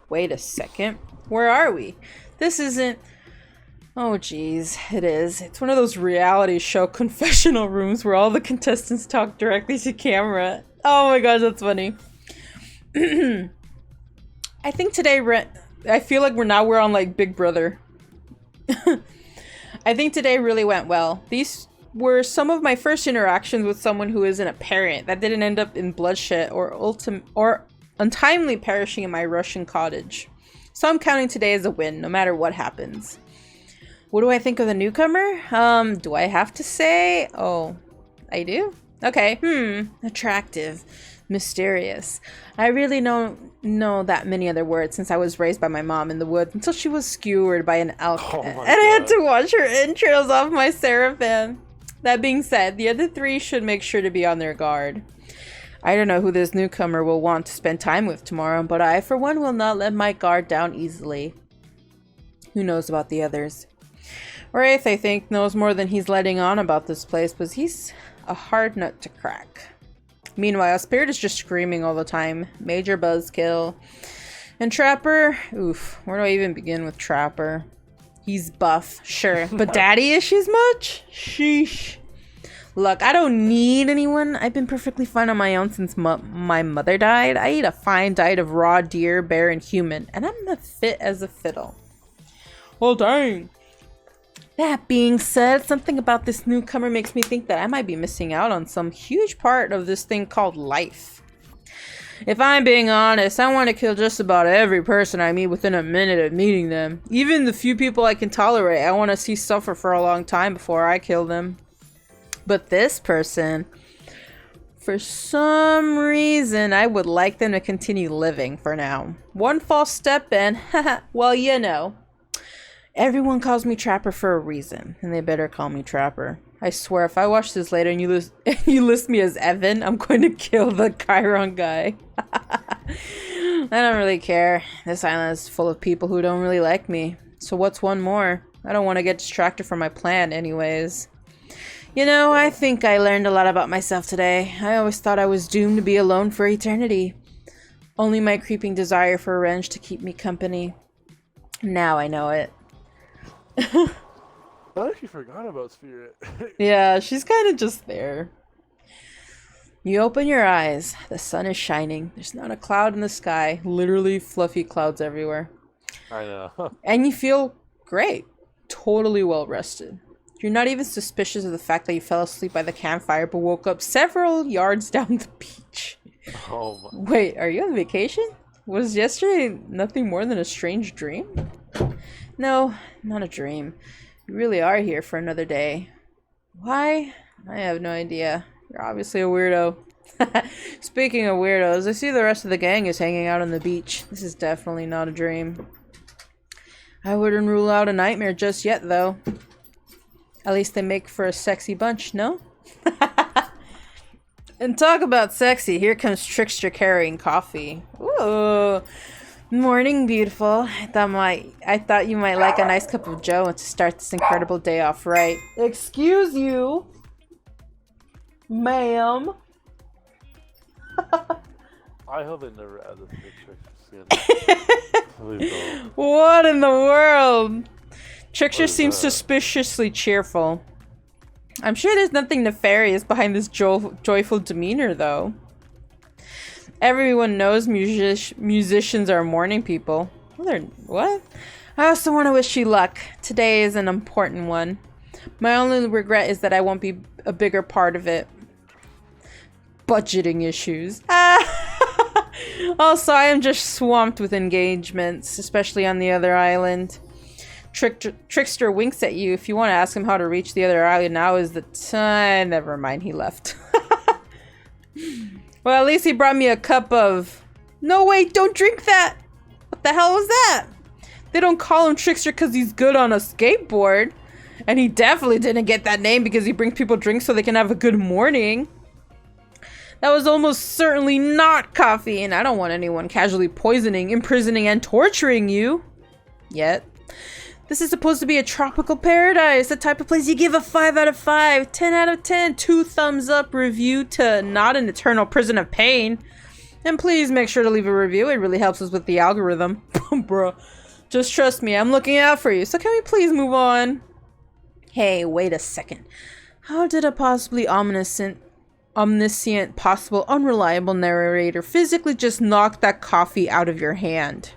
Wait a second. Where are we? This isn't... Oh, geez. It is. It's one of those reality show confessional rooms where all the contestants talk directly to camera. Oh my gosh, that's funny. I think today... I feel like we're on like Big Brother. I think today really went well. These were some of my first interactions with someone who isn't a parent that didn't end up in bloodshed or untimely perishing in my Russian cottage. So I'm counting today as a win, no matter what happens. What do I think of the newcomer? Do I have to say? Oh, I do? Okay, attractive, mysterious. I really don't know that many other words since I was raised by my mom in the woods until she was skewered by an elk. And I had to watch her entrails off my seraphim. That being said, the other three should make sure to be on their guard. I don't know who this newcomer will want to spend time with tomorrow, but I, for one, will not let my guard down easily. Who knows about the others? Wraith, I think, knows more than he's letting on about this place, but he's a hard nut to crack. Meanwhile, Spirit is just screaming all the time. Major buzzkill. And Trapper? Oof, where do I even begin with Trapper? He's buff, sure, but daddy issues much? Sheesh. Look, I don't need anyone. I've been perfectly fine on my own since my mother died. I eat a fine diet of raw deer, bear, and human, and I'm as fit as a fiddle. Well, dang. That being said, something about this newcomer makes me think that I might be missing out on some huge part of this thing called life. If I'm being honest, I want to kill just about every person I meet within a minute of meeting them. Even the few people I can tolerate, I want to see suffer for a long time before I kill them. But this person, for some reason, I would like them to continue living for now. One false step and, well, you know. Everyone calls me Trapper for a reason, and they better call me Trapper. I swear, if I watch this later and you list me as Evan, I'm going to kill the Chiron guy. I don't really care. This island is full of people who don't really like me. So what's one more? I don't want to get distracted from my plan anyways. You know, I think I learned a lot about myself today. I always thought I was doomed to be alone for eternity. Only my creeping desire for revenge to keep me company. Now I know it. I actually forgot about Spirit. Yeah, she's kind of just there. You open your eyes. The sun is shining. There's not a cloud in the sky. Literally fluffy clouds everywhere. I know. And you feel great. Totally well rested. You're not even suspicious of the fact that you fell asleep by the campfire but woke up several yards down the beach. Oh my. Wait, are you on vacation? Was yesterday nothing more than a strange dream? No, not a dream. You really are here for another day. Why? I have no idea. You're obviously a weirdo. Speaking of weirdos, I see the rest of the gang is hanging out on the beach. This is definitely not a dream. I wouldn't rule out a nightmare just yet, though. At least they make for a sexy bunch, no? And talk about sexy, here comes Trickster carrying coffee. Ooh. Morning, beautiful. I thought you might like a nice cup of joe and to start this incredible day off right. Excuse you, ma'am. I hope they never add this picture skin. Please don't. What in the world? Trickster seems suspiciously cheerful. I'm sure there's nothing nefarious behind this joyful demeanor, though. Everyone knows musicians are morning people. Well, what? I also want to wish you luck. Today is an important one. My only regret is that I won't be a bigger part of it. Budgeting issues. Also, I am just swamped with engagements, especially on the other island. Trickster winks at you. If you want to ask him how to reach the other island, now is the time. Never mind, he left. Well, at least he brought me a cup of... No, wait, don't drink that! What the hell was that? They don't call him Trickster because he's good on a skateboard. And he definitely didn't get that name because he brings people drinks so they can have a good morning. That was almost certainly not coffee, and I don't want anyone casually poisoning, imprisoning, and torturing you. Yet. This is supposed to be a tropical paradise, the type of place you give a 5 out of 5, 10 out of 10, 2 thumbs up review to not an eternal prison of pain. And please make sure to leave a review. It really helps us with the algorithm. Bro, just trust me. I'm looking out for you. So can we please move on? Hey, wait a second. How did a possibly omniscient, possible, unreliable narrator physically just knock that coffee out of your hand?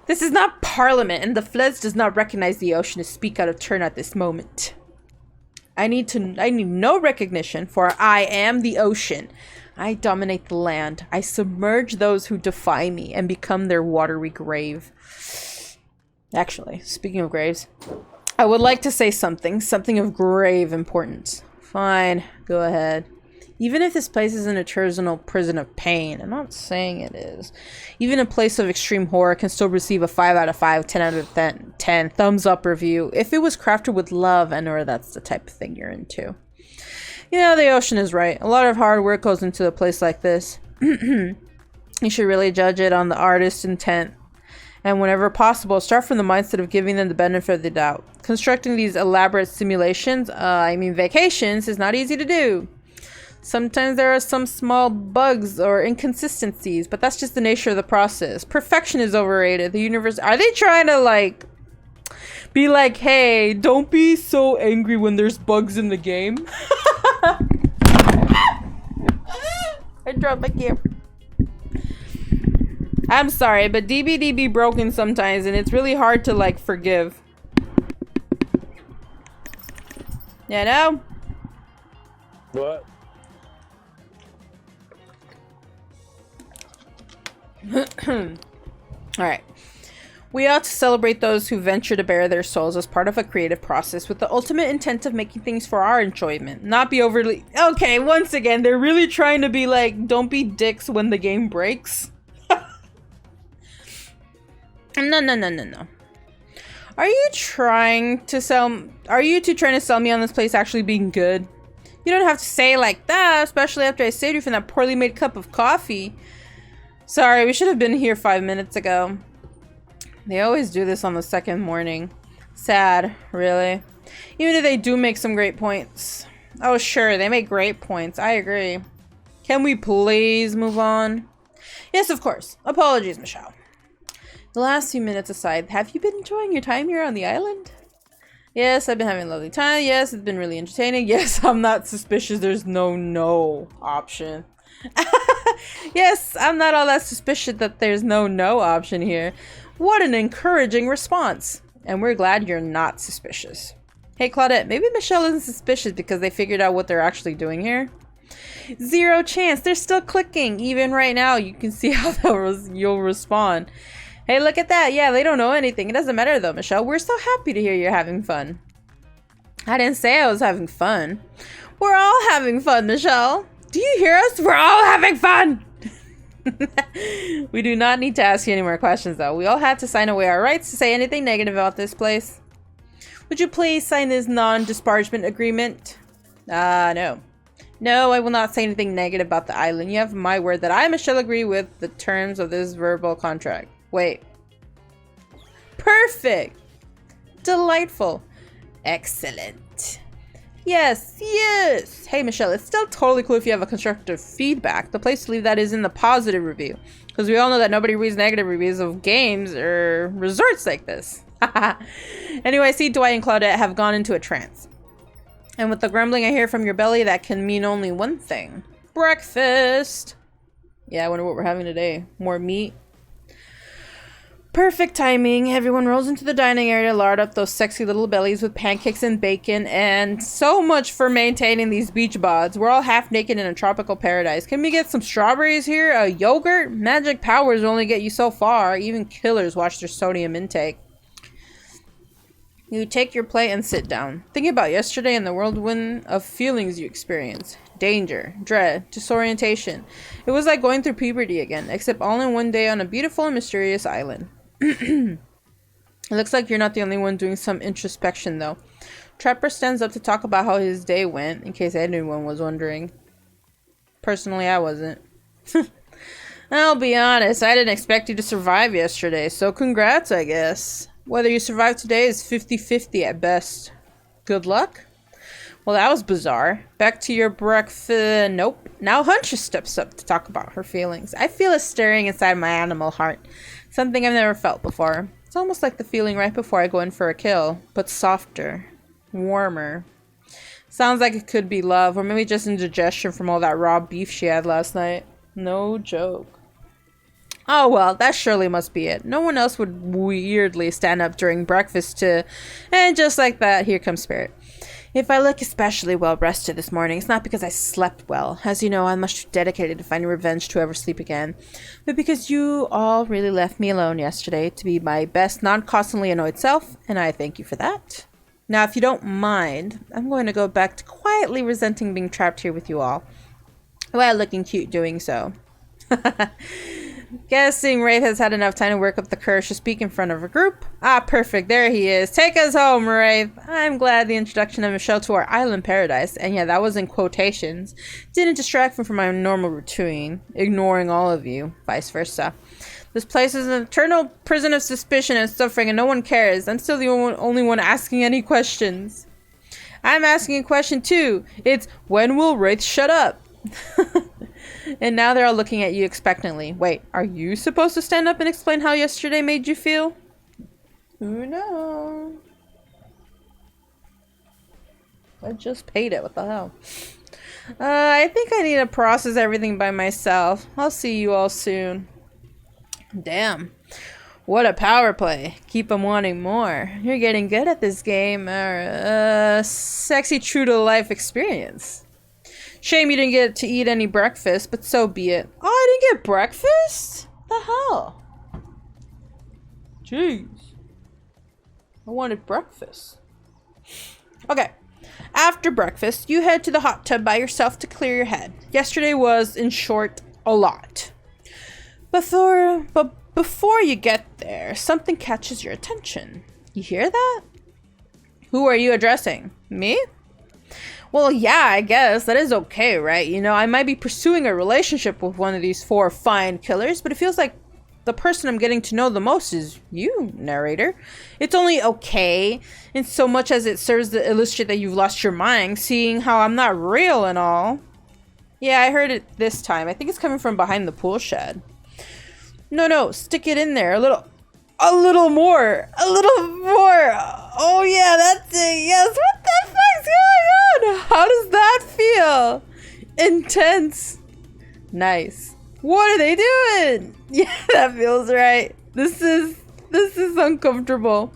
This is not Parliament, and the Fledge does not recognize the ocean to speak out of turn at this moment. I need no recognition, for I am the ocean. I dominate the land. I submerge those who defy me and become their watery grave. Actually, speaking of graves, I would like to say something of grave importance. Fine, go ahead. Even if this place is an eternal prison of pain, I'm not saying it is. Even a place of extreme horror can still receive a 5 out of 5, 10 out of 10, thumbs up review. If it was crafted with love, I know that's the type of thing you're into. You know, the ocean is right. A lot of hard work goes into a place like this. You should really judge it on the artist's intent. And whenever possible, start from the mindset of giving them the benefit of the doubt. Constructing these elaborate simulations, vacations, is not easy to do. Sometimes there are some small bugs or inconsistencies, but that's just the nature of the process. Perfection is overrated. The universe... Are they trying to, be like, hey, don't be so angry when there's bugs in the game? I dropped my camera. I'm sorry, but DbD be broken sometimes, and it's really hard to, forgive. You know? What? Alright. We ought to celebrate those who venture to bare their souls as part of a creative process with the ultimate intent of making things for our enjoyment, not be overly... Okay, once again, they're really trying to be like, don't be dicks when the game breaks. No. Are you two trying to sell me on this place actually being good? You don't have to say it like that, especially after I saved you from that poorly made cup of coffee. Sorry, we should have been here 5 minutes ago. They always do this on the second morning. Sad, really. Even if they do make some great points. Oh, sure, they make great points. I agree. Can we please move on? Yes, of course. Apologies, Michelle. The last few minutes aside, have you been enjoying your time here on the island? Yes, I've been having a lovely time. Yes, it's been really entertaining. Yes, I'm not suspicious. There's no option. Yes, I'm not all that suspicious that there's no option here. What an encouraging response. And we're glad you're not suspicious. Hey, Claudette, maybe Michelle isn't suspicious because they figured out what they're actually doing here? Zero chance. They're still clicking. Even right now, you can see how you'll respond. Hey, look at that. Yeah, they don't know anything. It doesn't matter though, Michelle. We're so happy to hear you're having fun. I didn't say I was having fun. We're all having fun, Michelle. Do you hear us? We're all having fun! We do not need to ask you any more questions, though. We all have to sign away our rights to say anything negative about this place. Would you please sign this non-disparagement agreement? No. No, I will not say anything negative about the island. You have my word that I shall agree with the terms of this verbal contract. Wait. Perfect! Delightful. Excellent. Yes. Hey, Michelle, it's still totally cool if you have a constructive feedback. The place to leave that is in the positive review. Because we all know that nobody reads negative reviews of games or resorts like this. Anyway, I see Dwight and Claudette have gone into a trance. And with the grumbling I hear from your belly, that can mean only one thing. Breakfast! Yeah, I wonder what we're having today. More meat? Perfect timing. Everyone rolls into the dining area to lard up those sexy little bellies with pancakes and bacon, and so much for maintaining these beach bods. We're all half naked in a tropical paradise. Can we get some strawberries here? A yogurt? Magic powers only get you so far. Even killers watch their sodium intake. You take your plate and sit down. Think about yesterday and the whirlwind of feelings you experienced. Danger, dread, disorientation. It was like going through puberty again, except all in one day on a beautiful and mysterious island. It looks like you're not the only one doing some introspection, though. Trapper stands up to talk about how his day went, in case anyone was wondering. Personally, I wasn't. I'll be honest, I didn't expect you to survive yesterday, so congrats, I guess. Whether you survive today is 50-50 at best. Good luck? Well, that was bizarre. Back to your breakfast. Nope. Now Huntress steps up to talk about her feelings. I feel a stirring inside my animal heart. Something I've never felt before. It's almost like the feeling right before I go in for a kill, but softer, warmer. Sounds like it could be love, or maybe just indigestion from all that raw beef she had last night. No joke. Oh well, that surely must be it. No one else would weirdly stand up during breakfast to... And just like that, here comes Spirit. If I look especially well rested this morning, it's not because I slept well. As you know, I'm much too dedicated to finding revenge to ever sleep again. But because you all really left me alone yesterday to be my best, non-constantly annoyed self, and I thank you for that. Now, if you don't mind, I'm going to go back to quietly resenting being trapped here with you all, while looking cute doing so. Guessing Wraith has had enough time to work up the courage to speak in front of a group. Ah, perfect. There he is. Take us home, Wraith. I'm glad the introduction of Michelle to our island paradise, and yeah, that was in quotations, didn't distract me from my normal routine, ignoring all of you, vice versa. This place is an eternal prison of suspicion and suffering, and no one cares. I'm still the only one asking any questions. I'm asking a question too. It's, when will Wraith shut up? And now they're all looking at you expectantly. Wait, are you supposed to stand up and explain how yesterday made you feel? Who knows? I just paid it. What the hell? I think I need to process everything by myself. I'll see you all soon. Damn. What a power play. Keep them wanting more. You're getting good at this game. Sexy true to life experience. Shame you didn't get to eat any breakfast, but so be it. Oh, I didn't get breakfast? The hell? Jeez. I wanted breakfast. Okay. After breakfast, you head to the hot tub by yourself to clear your head. Yesterday was, in short, a lot. But before you get there, something catches your attention. You hear that? Who are you addressing? Me? Well, yeah, I guess. That is okay, right? You know, I might be pursuing a relationship with one of these 4 fine killers, but it feels like the person I'm getting to know the most is you, narrator. It's only okay in so much as it serves to illustrate that you've lost your mind, seeing how I'm not real and all. Yeah, I heard it this time. I think it's coming from behind the pool shed. No, stick it in there. A little more. Oh yeah, that's it. Yes, what the fuck's going on? How does that feel? Intense. Nice. What are they doing? Yeah, that feels right. This is uncomfortable.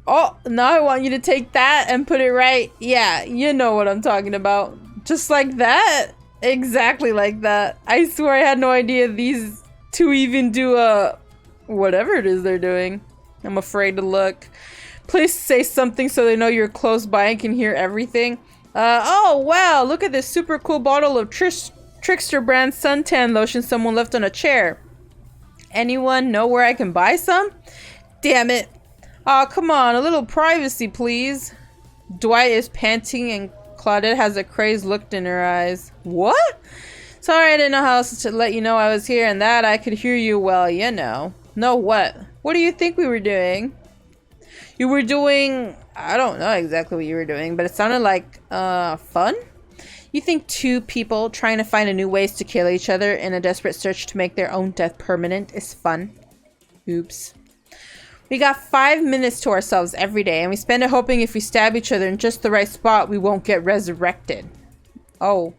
Oh, now I want you to take that and put it right. Yeah, you know what I'm talking about. Just like that. Exactly like that. I swear I had no idea these two even do whatever it is they're doing. I'm afraid to look. Please say something so they know you're close by and can hear everything. Oh wow, look at this super cool bottle of Trickster brand suntan lotion someone left on a chair. Anyone know where I can buy some? Damn it. Aw, come on, a little privacy, please. Dwight is panting and Claudette has a crazed look in her eyes. What? Sorry, I didn't know how else to let you know I was here and that I could hear you well, you know. No what? What do you think we were doing? You were doing... I don't know exactly what you were doing, but it sounded like, fun? You think 2 people trying to find a new ways to kill each other in a desperate search to make their own death permanent is fun? Oops. We got 5 minutes to ourselves every day, and we spend it hoping if we stab each other in just the right spot, we won't get resurrected. Oh.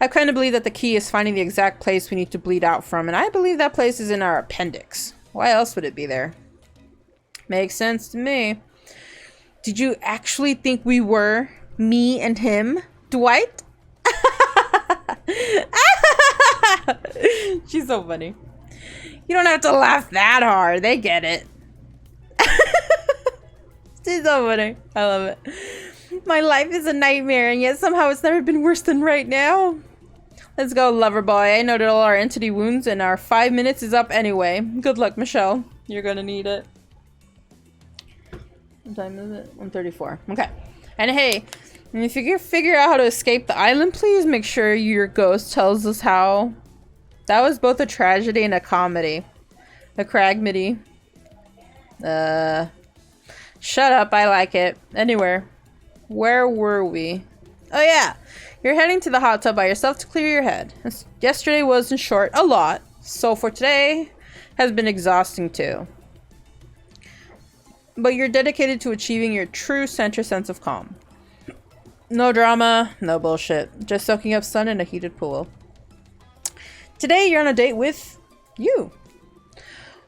I kind of believe that the key is finding the exact place we need to bleed out from, and I believe that place is in our appendix. Why else would it be there? Makes sense to me. Did you actually think we were me and him, Dwight? She's so funny. You don't have to laugh that hard. They get it. She's so funny. I love it. My life is a nightmare, and yet somehow it's never been worse than right now. Let's go, lover boy. I noted all our entity wounds, and our 5 minutes is up anyway. Good luck, Michelle. You're gonna need it. What time is it? 1:34. Okay. And hey, if you can figure out how to escape the island, please make sure your ghost tells us how. That was both a tragedy and a comedy. A cragmedy. Shut up, I like it. Anywhere. Where were we? Oh yeah, you're heading to the hot tub by yourself to clear your head. Yesterday was, in short, a lot. So for today has been exhausting too. But you're dedicated to achieving your true center sense of calm. No drama, no bullshit. Just soaking up sun in a heated pool. Today you're on a date with you.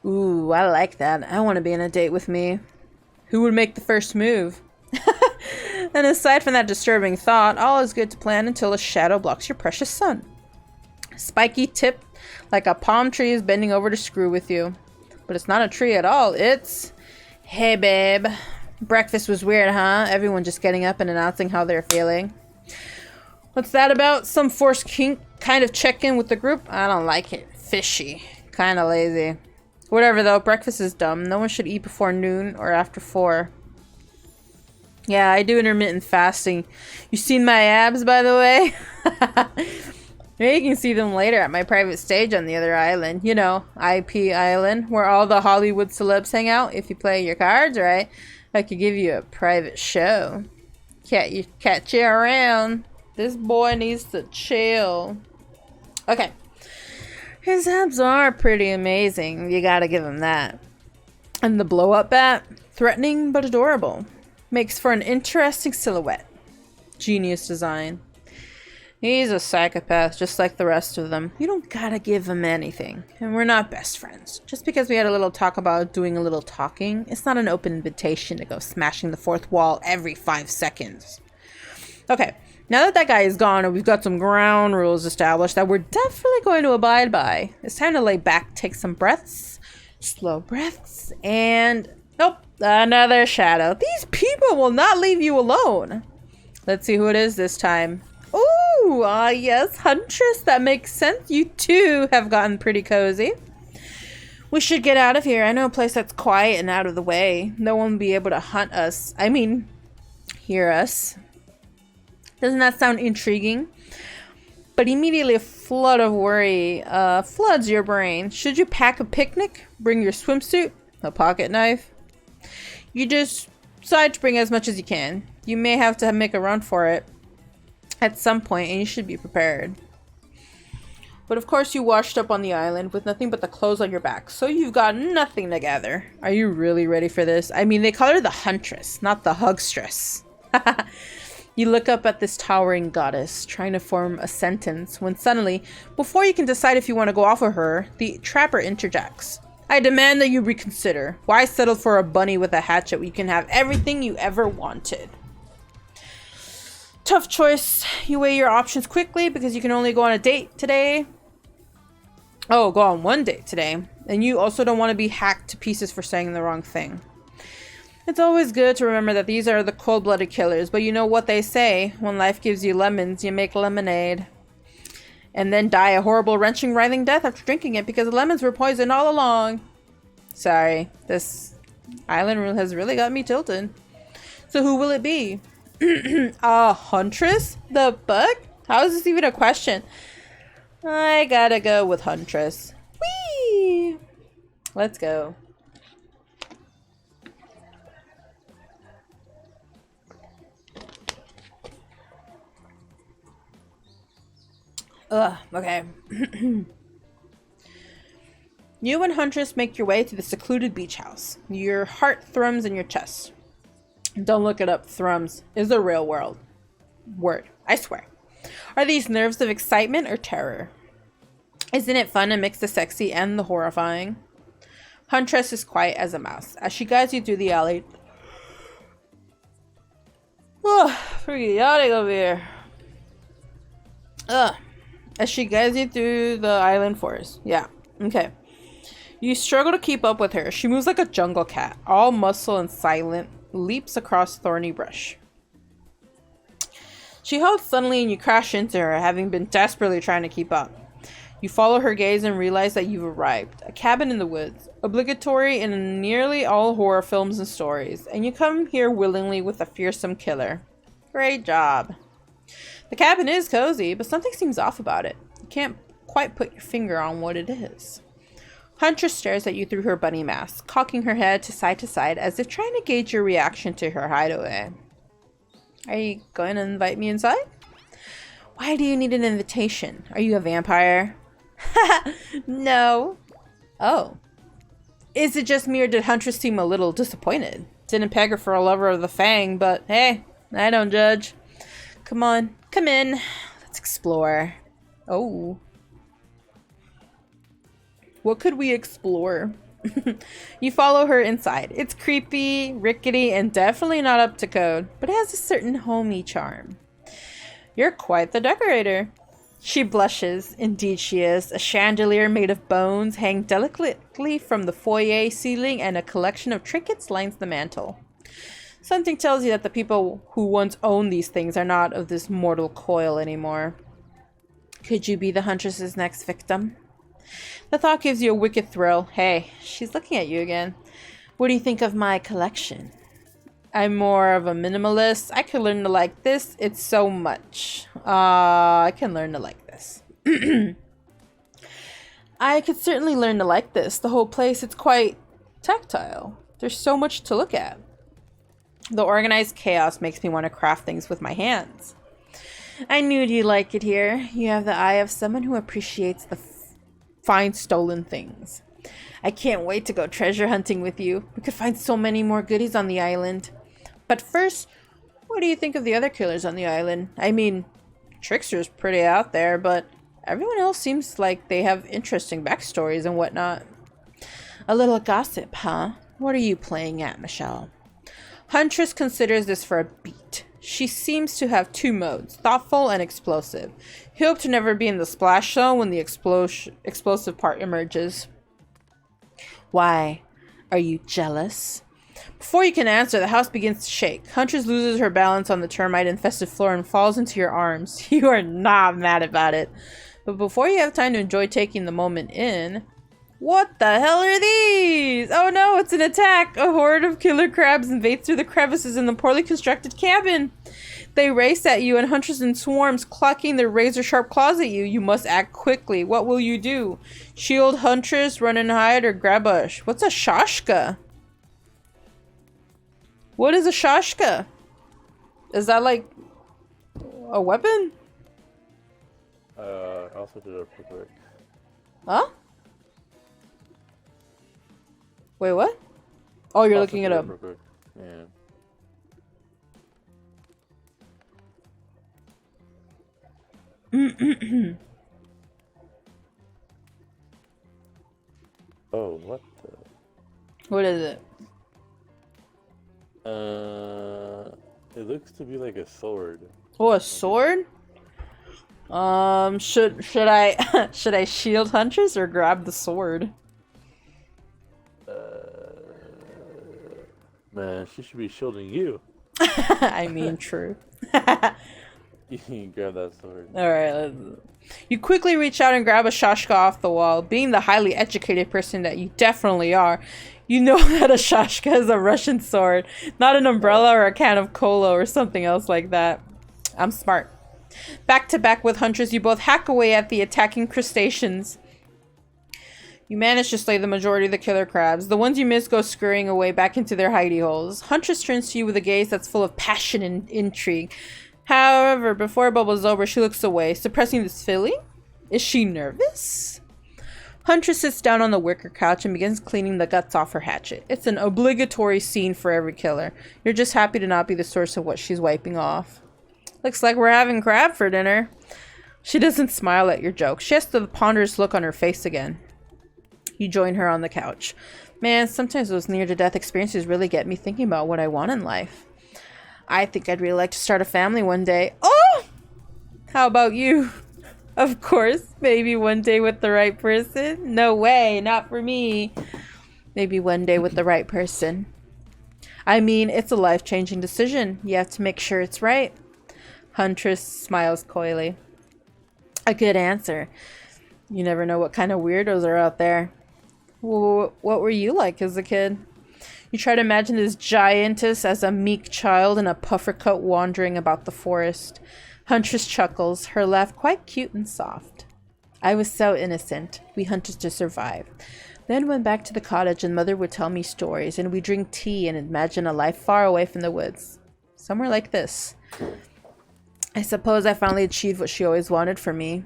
Ooh, I like that. I want to be on a date with me. Who would make the first move? And aside from that disturbing thought, all is good to plan until a shadow blocks your precious sun. Spiky tip like a palm tree is bending over to screw with you. But it's not a tree at all. It's... Hey, babe. Breakfast was weird, huh? Everyone just getting up and announcing how they're feeling. What's that about? Some forced kink kind of check-in with the group? I don't like it. Fishy. Kind of lazy. Whatever, though. Breakfast is dumb. No one should eat before noon or after 4. Yeah, I do intermittent fasting. You seen my abs, by the way? Maybe you can see them later at my private stage on the other island. You know, IP Island, where all the Hollywood celebs hang out. If you play your cards right, I could give you a private show. Catch you around. This boy needs to chill. Okay. His abs are pretty amazing. You gotta give him that. And the blow-up bat, threatening but adorable. Makes for an interesting silhouette. Genius design. He's a psychopath, just like the rest of them. You don't gotta give him anything. And we're not best friends. Just because we had a little talk about doing a little talking, it's not an open invitation to go smashing the fourth wall every 5 seconds. Okay, now that that guy is gone and we've got some ground rules established that we're definitely going to abide by, it's time to lay back, take some breaths, slow breaths, and... Nope, another shadow. These people will not leave you alone. Let's see who it is this time. Ooh, yes, Huntress. That makes sense. You too have gotten pretty cozy. We should get out of here. I know a place that's quiet and out of the way. No one will be able to hunt us. I mean, hear us. Doesn't that sound intriguing? But immediately a flood of worry floods your brain. Should you pack a picnic? Bring your swimsuit? A pocket knife? You just decide to bring as much as you can. You may have to make a run for it at some point, and you should be prepared. But of course you washed up on the island with nothing but the clothes on your back, so you've got nothing together. Are you really ready for this? I mean, they call her the Huntress, not the Hugstress. You look up at this towering goddess, trying to form a sentence, when suddenly, before you can decide if you want to go off with her, the trapper interjects. I demand that you reconsider. Why settle for a bunny with a hatchet when you can have everything you ever wanted? Tough choice. You weigh your options quickly because you can only go on a date today. Oh, go on one date today. And you also don't want to be hacked to pieces for saying the wrong thing. It's always good to remember that these are the cold-blooded killers, but you know what they say. When life gives you lemons, you make lemonade. And then die a horrible, wrenching, writhing death after drinking it because the lemons were poisoned all along. Sorry, this island rule has really got me tilted. So who will it be? Huntress? The fuck? How is this even a question? I gotta go with Huntress. Whee! Let's go. Okay. You and Huntress make your way to the secluded beach house. Your heart thrums in your chest. Don't look it up. Thrums is the real word. I swear. Are these nerves of excitement or terror? Isn't it fun to mix the sexy and the horrifying? Huntress is quiet as a mouse as she guides you through the alley. Pretty yachting over here. As she guides you through the island forest. Yeah, okay. You struggle to keep up with her. She moves like a jungle cat, all muscle and silent, leaps across thorny brush. She halts suddenly and you crash into her, having been desperately trying to keep up. You follow her gaze and realize that you've arrived. A cabin in the woods, obligatory in nearly all horror films and stories, and you come here willingly with a fearsome killer. Great job. The cabin is cozy, but something seems off about it. You can't quite put your finger on what it is. Huntress stares at you through her bunny mask, cocking her head to side as if trying to gauge your reaction to her hideaway. Are you going to invite me inside? Why do you need an invitation? Are you a vampire? No. Oh. Is it just me or did Huntress seem a little disappointed? Didn't peg her for a lover of the Fang, but hey, I don't judge. Come on, come in. Let's explore. Oh. What could we explore? You follow her inside. It's creepy, rickety, and definitely not up to code, but it has a certain homey charm. You're quite the decorator. She blushes. Indeed she is. A chandelier made of bones hangs delicately from the foyer ceiling, and a collection of trinkets lines the mantel. Something tells you that the people who once owned these things are not of this mortal coil anymore. Could you be the Huntress's next victim? The thought gives you a wicked thrill. Hey, she's looking at you again. What do you think of my collection? I'm more of a minimalist. I could learn to like this. It's so much. I can learn to like this. I could certainly learn to like this. The whole place, it's quite tactile. There's so much to look at. The organized chaos makes me want to craft things with my hands. I knew you'd like it here. You have the eye of someone who appreciates the fine stolen things. I can't wait to go treasure hunting with you. We could find so many more goodies on the island. But first, what do you think of the other killers on the island? I mean, Trickster's pretty out there, but everyone else seems like they have interesting backstories and whatnot. A little gossip, huh? What are you playing at, Michelle? Huntress considers this for a beat. She seems to have two modes, thoughtful and explosive. He hoped to never be in the splash zone when the explosive part emerges. Why? Are you jealous? Before you can answer, the house begins to shake. Huntress loses her balance on the termite-infested floor and falls into your arms. You are not mad about it. But before you have time to enjoy taking the moment in... What the hell are these? Oh no, it's an attack! A horde of killer crabs invades through the crevices in the poorly constructed cabin. They race at you and Huntress in swarms, clucking their razor-sharp claws at you. You must act quickly. What will you do? Shield Huntress, run and hide, or grab a... What's a shashka? What is a shashka? Is that like a weapon? I'll search it up real quick. Huh? Wait, what? Oh, you're looking it up. Real quick. Yeah. Oh, what the? What is it? It looks to be like a sword. Oh, a sword? Should I should I shield Huntress or grab the sword? Man, she should be shielding you. I mean, true. You can grab that sword. Alright, you quickly reach out and grab a shashka off the wall. Being the highly educated person that you definitely are, you know that a shashka is a Russian sword, not an umbrella or a can of cola or something else like that. I'm smart. Back to back with Huntress, you both hack away at the attacking crustaceans. You manage to slay the majority of the killer crabs. The ones you miss go scurrying away back into their hidey holes. Huntress turns to you with a gaze that's full of passion and intrigue. However, before it bubbles over, she looks away, suppressing this feeling. Is she nervous? Huntress sits down on the wicker couch and begins cleaning the guts off her hatchet. It's an obligatory scene for every killer. You're just happy to not be the source of what she's wiping off. Looks like we're having crab for dinner. She doesn't smile at your joke. She has the ponderous look on her face again. You join her on the couch. Man, sometimes those near-to-death experiences really get me thinking about what I want in life. I think I'd really like to start a family one day. Oh! How about you? Of course, maybe one day with the right person. No way, not for me. Maybe one day with the right person. I mean, it's a life-changing decision. You have to make sure it's right. Huntress smiles coyly. A good answer. You never know what kind of weirdos are out there. What were you like as a kid? You try to imagine this giantess as a meek child in a puffer coat wandering about the forest. Huntress chuckles, her laugh quite cute and soft. I was so innocent. We hunted to survive. Then went back to the cottage and Mother would tell me stories and we'd drink tea and imagine a life far away from the woods. Somewhere like this. I suppose I finally achieved what she always wanted for me.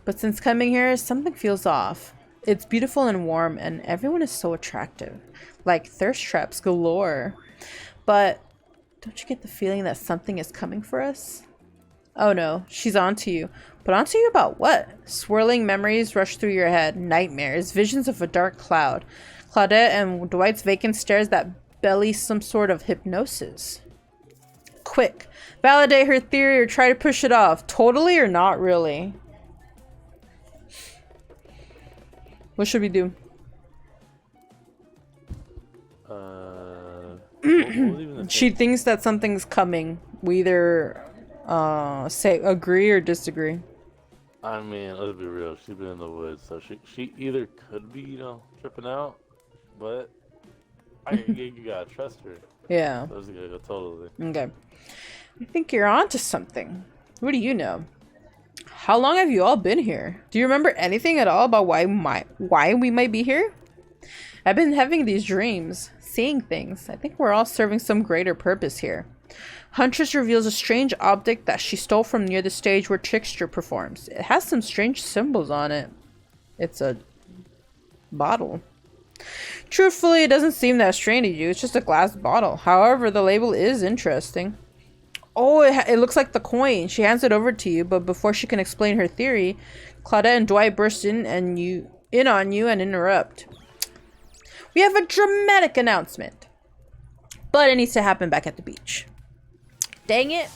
But since coming here, something feels off. It's beautiful and warm, and everyone is so attractive. Like thirst traps galore. But don't you get the feeling that something is coming for us? Oh no, she's onto you. But onto you about what? Swirling memories rush through your head. Nightmares. Visions of a dark cloud. Claudette and Dwight's vacant stares that belly some sort of hypnosis. Quick. Validate her theory or try to push it off. Totally or not really? What should we do? She thinks that something's coming. We either say agree or disagree. I mean, let's be real. She's been in the woods, so she either could be, tripping out, but you gotta trust her. Yeah. That's good, totally. Okay. I think you're onto something. What do you know? How long have you all been here? Do you remember anything at all about why we might be here? I've been having these dreams, seeing things. I think we're all serving some greater purpose here. Huntress reveals a strange object that she stole from near the stage where Trickster performs. It has some strange symbols on it. It's a bottle. Truthfully, it doesn't seem that strange to you. It's just a glass bottle. However, the label is interesting. Oh, it looks like the coin. She hands it over to you, but before she can explain her theory, Claudette and Dwight burst in on you and interrupt. We have a dramatic announcement. But it needs to happen back at the beach. Dang it.